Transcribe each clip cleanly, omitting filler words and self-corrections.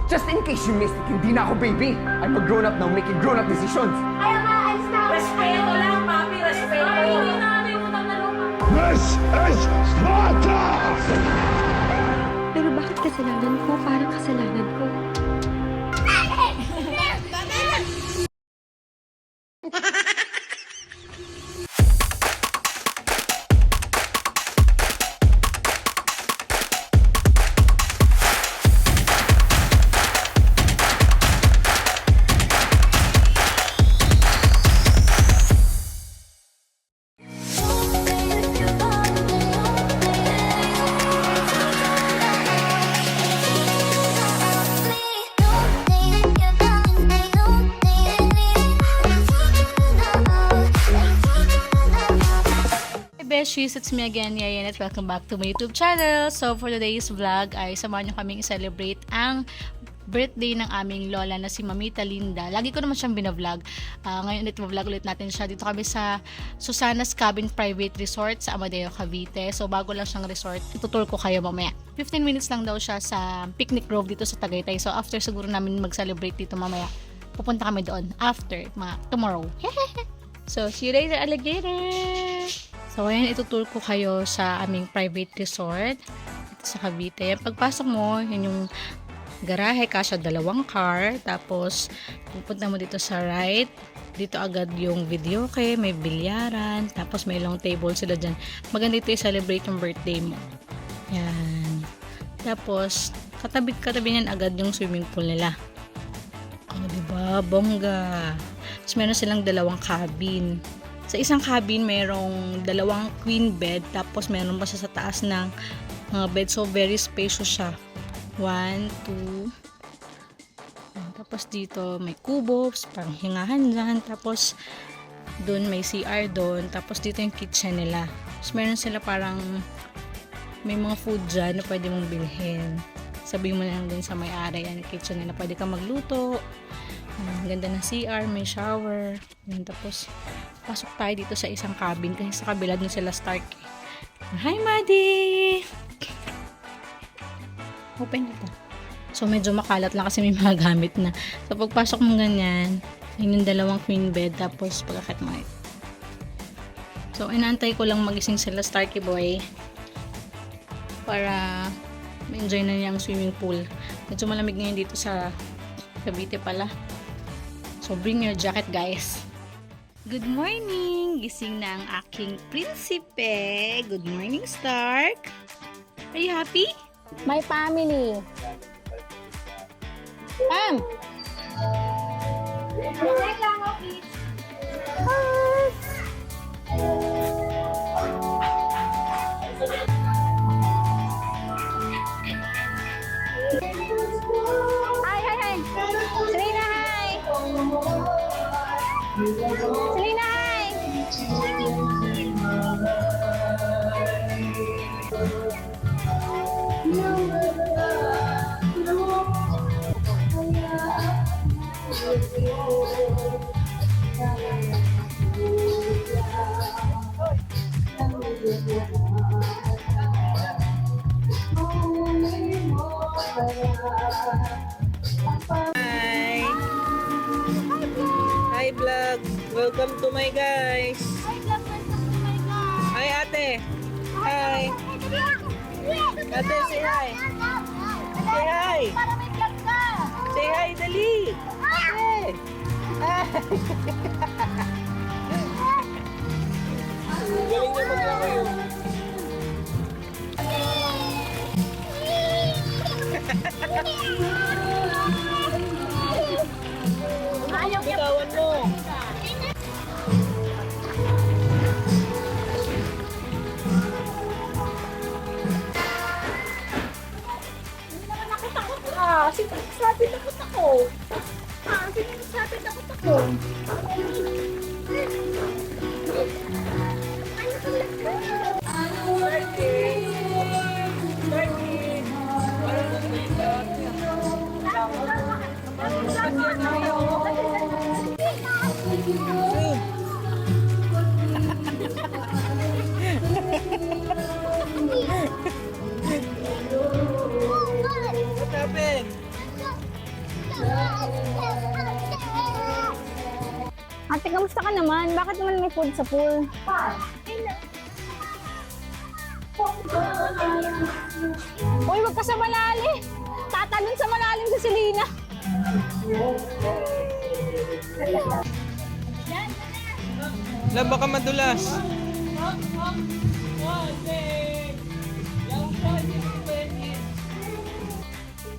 Just in case you missed it, hindi na ako baby. I'm a grown-up now making grown-up decisions. Kaya nga, alis na ako. Respeto lang, papi. Respeto. Ay, hindi na ano yung utang na loob. This is Sparta! Pero bakit kasalanan ko? Parang kasalanan ko. Beshies, it's me again, Yayan, at welcome back to my YouTube channel. So, for today's vlog ay samahan nyo kaming i-celebrate ang birthday ng aming lola na si Mamita Linda. Lagi ko naman siyang binavlog. Ngayon ulit vlog ulit natin siya. Dito kami sa Susana's Cabin Private Resort sa Amadeo, Cavite. So, bago lang siyang resort. Itutur ko kayo mamaya. 15 minutes lang daw siya sa Picnic Grove dito sa Tagaytay. So, after siguro namin mag-celebrate dito mamaya, pupunta kami doon. After, tomorrow. So, see you later, alligator! So, ayan, itutur ko kayo sa aming private resort dito sa Cavite. Pagpasok mo, yun yung garahe, kasya dalawang car. Tapos, pupunta mo dito sa right. Dito agad yung videoke, may bilyaran. Tapos, may long table sila dyan. Maganda ito i-celebrate yung birthday mo. Yan. Tapos, katabi niyan agad yung swimming pool nila. Oh, diba? Bongga. Tapos, meron silang dalawang cabin. Sa isang cabin, merong dalawang queen bed, tapos meron pa siya sa taas ng bed. So, very spacious siya. 1, 2. Tapos dito, may kubo, pang hingahan dyan. Tapos, doon may CR doon. Tapos, dito yung kitchen nila. Tapos, meron sila parang may mga food dyan na pwede mong bilhin. Sabihin mo na lang din sa may-ari, yan, kitchen nila. Pwede ka magluto. Ang ganda ng CR, may shower. Yan, tapos, pasok tayo dito sa isang cabin kasi sa kabila dun sila Stark. Hi, Maddie! Open ito. So, medyo makalat lang kasi may mga gamit na. So, pagpasok mo ganyan, yun yung dalawang queen bed, tapos pagkakit mo ito. So, inaantay ko lang magising sila Starky Boy para ma-enjoy na niya ang swimming pool. Medyo malamig ngayon dito sa Cavite pala. So, bring your jacket, guys. Good morning! Gising na ang aking prinsipe. Good morning, Stark. Are you happy? My family. Pam! Hi, hi, hi! Selena, hi! Selena, hi! Hi! Hi vlog! Welcome to my guys! Hi ate! Hi! Ate, say hi! Say hi! Say hi, dali! Ate! Hi! Galing na maglaro yun! Bitawan mo! Sino nagsabi takot ako? Sino nagsabi takot ako? What happened? Ate, kamusta ka naman? Bakit naman may food sa pool? Uy, wag ka sa malalim. Tatalon sa malalim si Selena. Alam, baka madulas.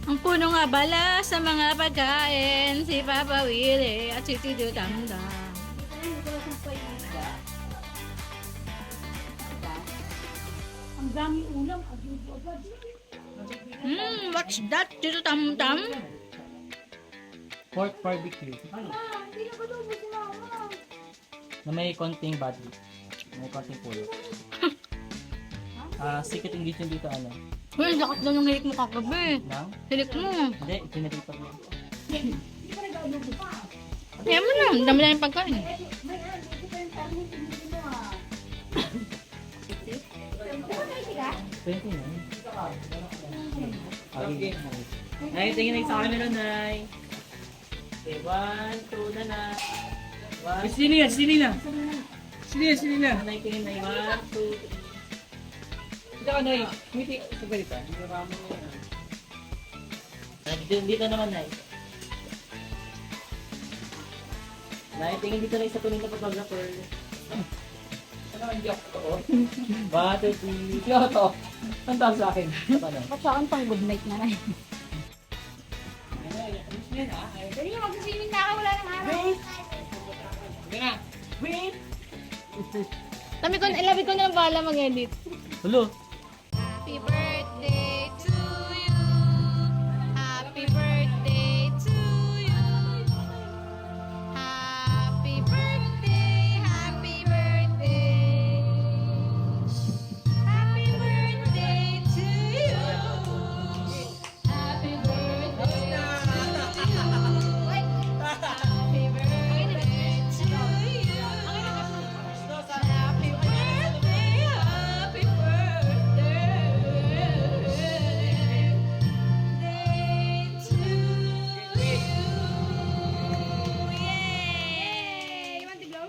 Ang punong abala sa mga pagkain, si Papa Willie at si Tito Tamdam. What's that, Tito Tamdam? Pork barbecue. Na may konting body. May konting pulo. Secret ingredient dito ano? Uy, lakas na ng hilik mo kagabi. Nang? Hilik mo. Hindi, pinalipat mo. Kaya mo na, dami na yung pagkain. Pwede na. Okay. Nay, tingin sa camera, Nay. Okay, 1, 2 na na. Sili na. Sili na. Nay, tingin na 1, 2, 3. Ito ka, Nay. Ngiti sa balita. Dito naman, Nay. Nay, tingin dito na isa tuloy na photographer. Ano ang joke ko? 1, 2, 3. Sino to? Ang tawag sa akin. Ba't sa akin pang good night na rin? Dali, magsiswimming na ako. Wala nang araw. Wait! Labi ko na lang bahala mag-edit. Hello. Happy birthday to you. Happy birthday to you. Happy birthday, happy birthday. Happy birthday to you. Happy birthday to you. Happy birthday to you. Happy birthday, happy birthday to you. Yay! You want to go?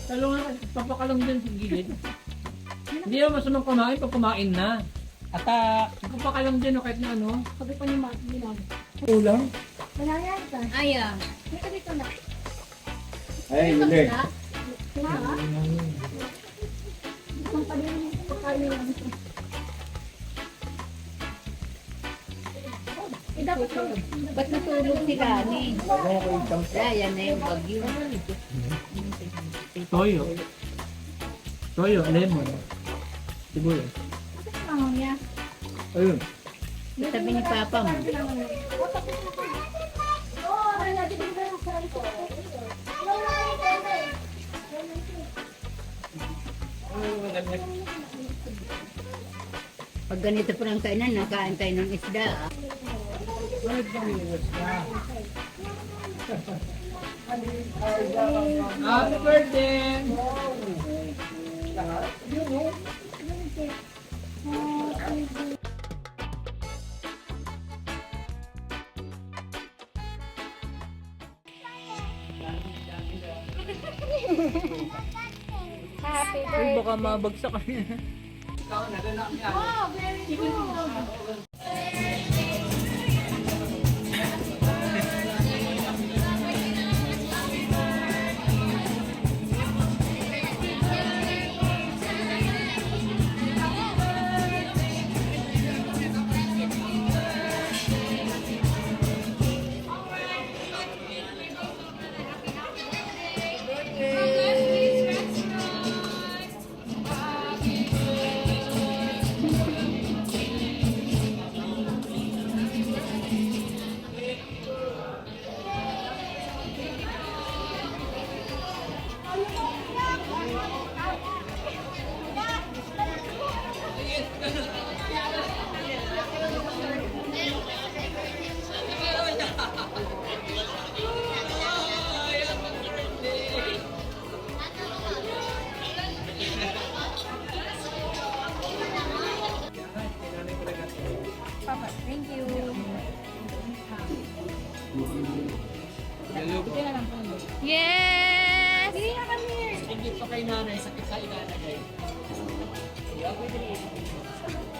Talungan, papakalong dyan sa gilid. Hindi naman masamang kumain pag kumain na. Ata, papakalong dyan o kahit na ano. Sabi pa ni Mark, bilang. Ulam. Manayari ka. Aya. Dito dito na. Ay, hindi. Isang pala yung pagkain lang ito. Dapat ko. Ba't natulog si Kani? Yan na yung bagyo. Toyo. Toyo, lemon. Sibuyas. Ano niya? Ayun. Sabi ni Papa mo. Pag ganito pa lang kainan, nakain tayo ng isda. Happy birthday! Happy Ay, baka mabagsak kami. Oh, very good.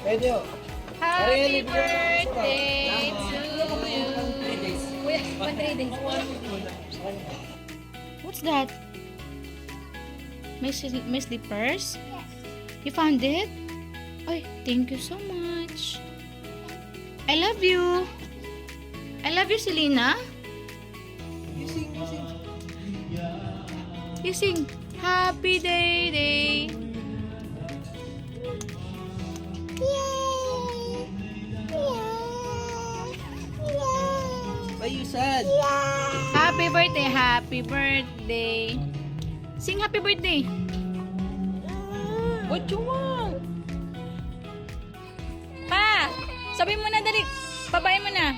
Pwede oh. Happy birthday to you. Kuya, 3 days. What's that? My slippers? You found it? Ay, thank you so much. I love you. I love you, Selena. You sing. Happy day day. Why you sad? Happy birthday, happy birthday. Sing happy birthday. What you want? Pa, sabi mo na dali. Babae mo na.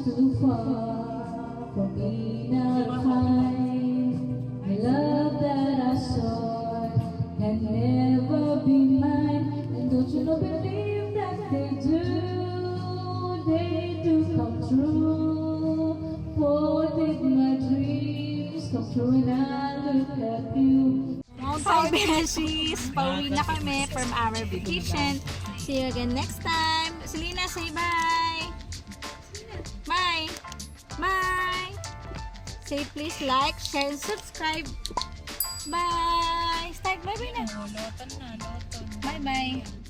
Too far from being kind. The love that I saw can never be mine. And don't you know, believe that they do come true. For did my dreams come true and I look at you. Hi, Beshies! Pauwi na kami from our vacation. See you again next time. Selena, say bye! Bye! Bye! Say please like, share, and subscribe. Bye! Start bye-bye na. Bye-bye.